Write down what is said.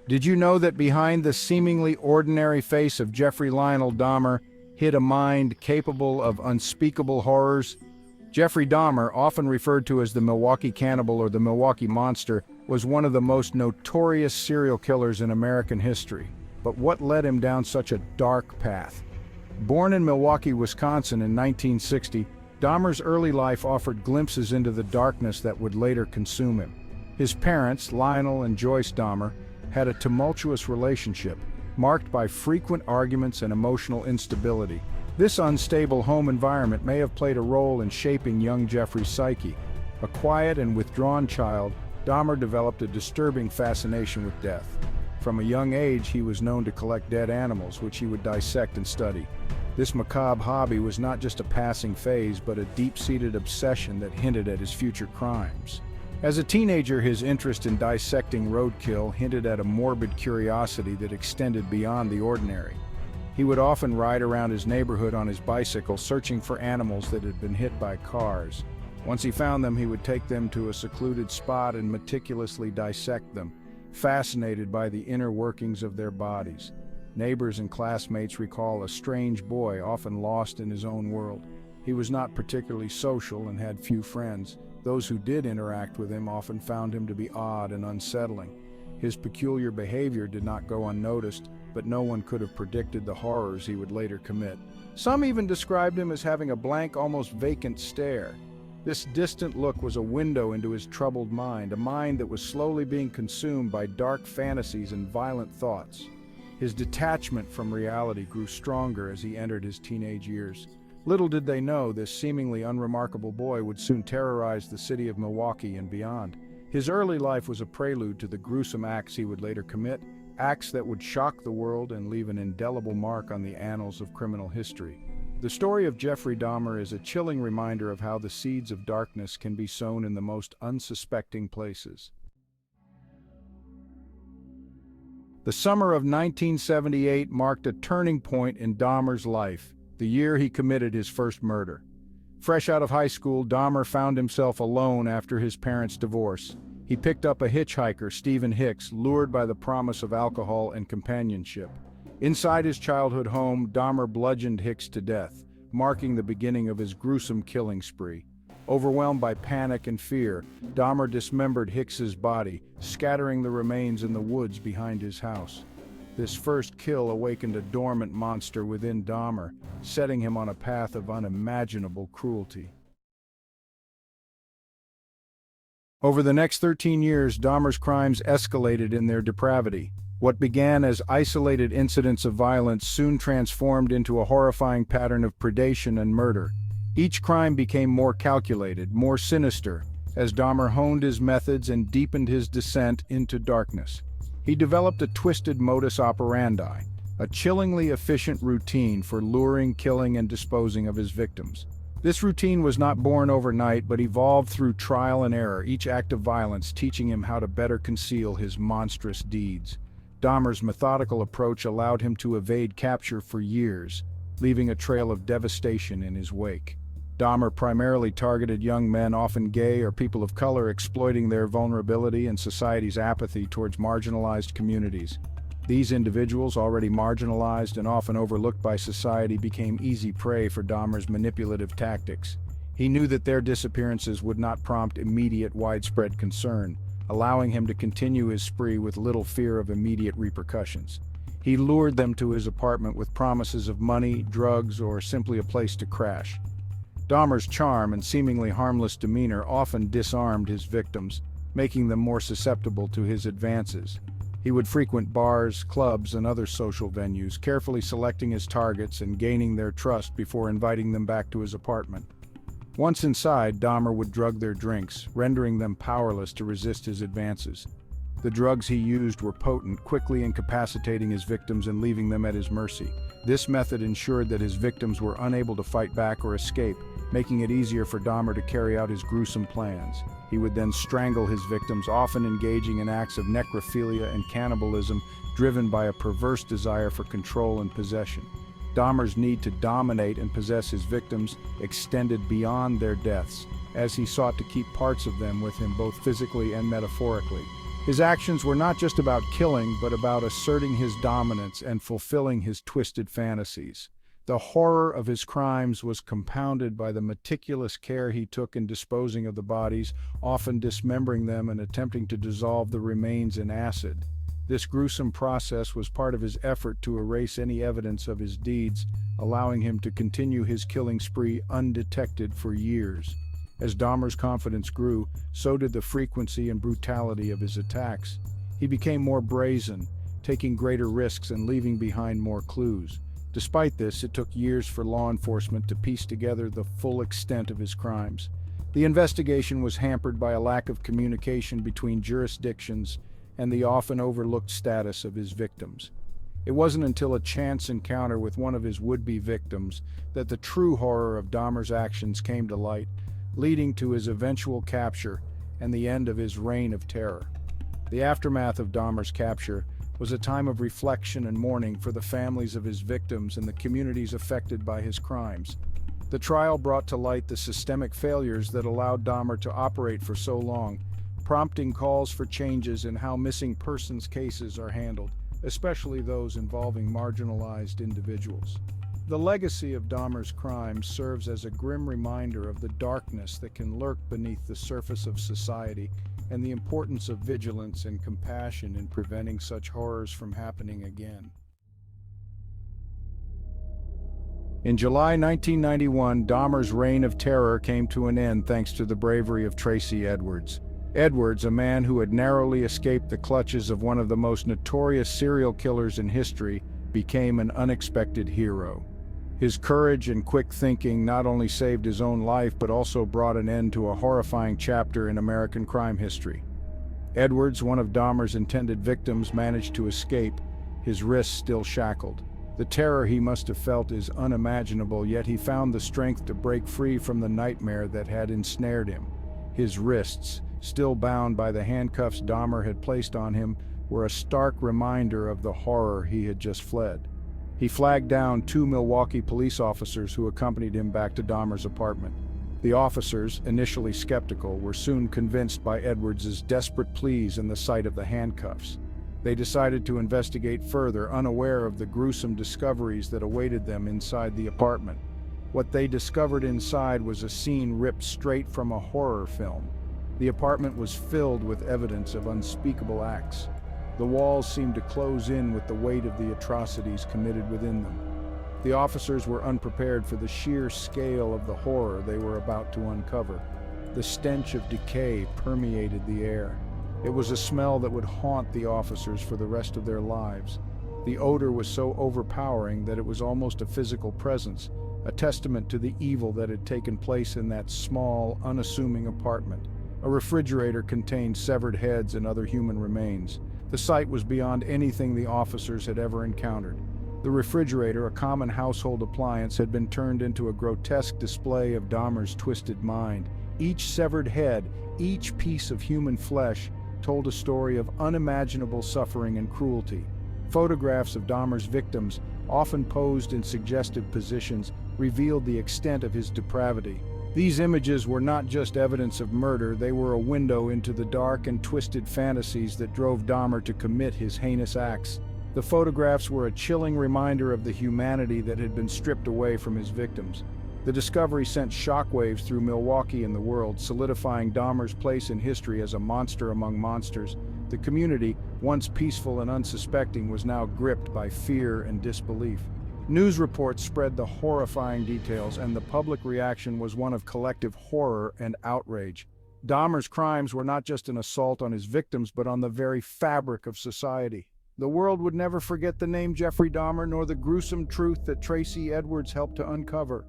Did you know that behind the seemingly ordinary face of Jeffrey Lionel Dahmer hid a mind capable of unspeakable horrors? Jeffrey Dahmer, often referred to as the Milwaukee Cannibal or the Milwaukee Monster, was one of the most notorious serial killers in American history. But what led him down such a dark path? Born in Milwaukee, Wisconsin in 1960, Dahmer's early life offered glimpses into the darkness that would later consume him. His parents, Lionel and Joyce Dahmer, had a tumultuous relationship, marked by frequent arguments and emotional instability. This unstable home environment may have played a role in shaping young Jeffrey's psyche. A quiet and withdrawn child, Dahmer developed a disturbing fascination with death. From a young age, he was known to collect dead animals, which he would dissect and study. This macabre hobby was not just a passing phase, but a deep-seated obsession that hinted at his future crimes. As a teenager, his interest in dissecting roadkill hinted at a morbid curiosity that extended beyond the ordinary. He would often ride around his neighborhood on his bicycle, searching for animals that had been hit by cars. Once he found them, he would take them to a secluded spot and meticulously dissect them, fascinated by the inner workings of their bodies. Neighbors and classmates recall a strange boy, often lost in his own world. He was not particularly social and had few friends. Those who did interact with him often found him to be odd and unsettling. His peculiar behavior did not go unnoticed, but no one could have predicted the horrors he would later commit. Some even described him as having a blank, almost vacant stare. This distant look was a window into his troubled mind, a mind that was slowly being consumed by dark fantasies and violent thoughts. His detachment from reality grew stronger as he entered his teenage years. Little did they know this seemingly unremarkable boy would soon terrorize the city of Milwaukee and beyond. His early life was a prelude to the gruesome acts he would later commit, acts that would shock the world and leave an indelible mark on the annals of criminal history. The story of Jeffrey Dahmer is a chilling reminder of how the seeds of darkness can be sown in the most unsuspecting places. The summer of 1978 marked a turning point in Dahmer's life, the year he committed his first murder. Fresh out of high school, Dahmer found himself alone after his parents' divorce. He picked up a hitchhiker, Stephen Hicks, lured by the promise of alcohol and companionship. Inside his childhood home, Dahmer bludgeoned Hicks to death, marking the beginning of his gruesome killing spree. Overwhelmed by panic and fear, Dahmer dismembered Hicks's body, scattering the remains in the woods behind his house. This first kill awakened a dormant monster within Dahmer, setting him on a path of unimaginable cruelty. Over the next 13 years, Dahmer's crimes escalated in their depravity. What began as isolated incidents of violence soon transformed into a horrifying pattern of predation and murder. Each crime became more calculated, more sinister, as Dahmer honed his methods and deepened his descent into darkness. He developed a twisted modus operandi, a chillingly efficient routine for luring, killing, and disposing of his victims. This routine was not born overnight, but evolved through trial and error, each act of violence teaching him how to better conceal his monstrous deeds. Dahmer's methodical approach allowed him to evade capture for years, leaving a trail of devastation in his wake. Dahmer primarily targeted young men, often gay or people of color, exploiting their vulnerability and society's apathy towards marginalized communities. These individuals, already marginalized and often overlooked by society, became easy prey for Dahmer's manipulative tactics. He knew that their disappearances would not prompt immediate, widespread concern, allowing him to continue his spree with little fear of immediate repercussions. He lured them to his apartment with promises of money, drugs, or simply a place to crash. Dahmer's charm and seemingly harmless demeanor often disarmed his victims, making them more susceptible to his advances. He would frequent bars, clubs, and other social venues, carefully selecting his targets and gaining their trust before inviting them back to his apartment. Once inside, Dahmer would drug their drinks, rendering them powerless to resist his advances. The drugs he used were potent, quickly incapacitating his victims and leaving them at his mercy. This method ensured that his victims were unable to fight back or escape, making it easier for Dahmer to carry out his gruesome plans. He would then strangle his victims, often engaging in acts of necrophilia and cannibalism, driven by a perverse desire for control and possession. Dahmer's need to dominate and possess his victims extended beyond their deaths, as he sought to keep parts of them with him both physically and metaphorically. His actions were not just about killing, but about asserting his dominance and fulfilling his twisted fantasies. The horror of his crimes was compounded by the meticulous care he took in disposing of the bodies, often dismembering them and attempting to dissolve the remains in acid. This gruesome process was part of his effort to erase any evidence of his deeds, allowing him to continue his killing spree undetected for years. As Dahmer's confidence grew, so did the frequency and brutality of his attacks. He became more brazen, taking greater risks and leaving behind more clues. Despite this, it took years for law enforcement to piece together the full extent of his crimes. The investigation was hampered by a lack of communication between jurisdictions and the often overlooked status of his victims. It wasn't until a chance encounter with one of his would-be victims that the true horror of Dahmer's actions came to light, leading to his eventual capture and the end of his reign of terror. The aftermath of Dahmer's capture was a time of reflection and mourning for the families of his victims and the communities affected by his crimes. The trial brought to light the systemic failures that allowed Dahmer to operate for so long, prompting calls for changes in how missing persons cases are handled, especially those involving marginalized individuals. The legacy of Dahmer's crimes serves as a grim reminder of the darkness that can lurk beneath the surface of society and the importance of vigilance and compassion in preventing such horrors from happening again. In July 1991, Dahmer's reign of terror came to an end thanks to the bravery of Tracy Edwards. Edwards, a man who had narrowly escaped the clutches of one of the most notorious serial killers in history, became an unexpected hero. His courage and quick thinking not only saved his own life but also brought an end to a horrifying chapter in American crime history. Edwards, one of Dahmer's intended victims, managed to escape, his wrists still shackled. The terror he must have felt is unimaginable, yet he found the strength to break free from the nightmare that had ensnared him. His wrists, still bound by the handcuffs Dahmer had placed on him, were a stark reminder of the horror he had just fled. He flagged down 2 Milwaukee police officers who accompanied him back to Dahmer's apartment. The officers, initially skeptical, were soon convinced by Edwards' desperate pleas and the sight of the handcuffs. They decided to investigate further, unaware of the gruesome discoveries that awaited them inside the apartment. What they discovered inside was a scene ripped straight from a horror film. The apartment was filled with evidence of unspeakable acts. The walls seemed to close in with the weight of the atrocities committed within them. The officers were unprepared for the sheer scale of the horror they were about to uncover. The stench of decay permeated the air. It was a smell that would haunt the officers for the rest of their lives. The odor was so overpowering that it was almost a physical presence, a testament to the evil that had taken place in that small, unassuming apartment. A refrigerator contained severed heads and other human remains. The sight was beyond anything the officers had ever encountered. The refrigerator, a common household appliance, had been turned into a grotesque display of Dahmer's twisted mind. Each severed head, each piece of human flesh, told a story of unimaginable suffering and cruelty. Photographs of Dahmer's victims, often posed in suggestive positions, revealed the extent of his depravity. These images were not just evidence of murder, they were a window into the dark and twisted fantasies that drove Dahmer to commit his heinous acts. The photographs were a chilling reminder of the humanity that had been stripped away from his victims. The discovery sent shockwaves through Milwaukee and the world, solidifying Dahmer's place in history as a monster among monsters. The community, once peaceful and unsuspecting, was now gripped by fear and disbelief. News reports spread the horrifying details, and the public reaction was one of collective horror and outrage. Dahmer's crimes were not just an assault on his victims, but on the very fabric of society. The world would never forget the name Jeffrey Dahmer, nor the gruesome truth that Tracy Edwards helped to uncover.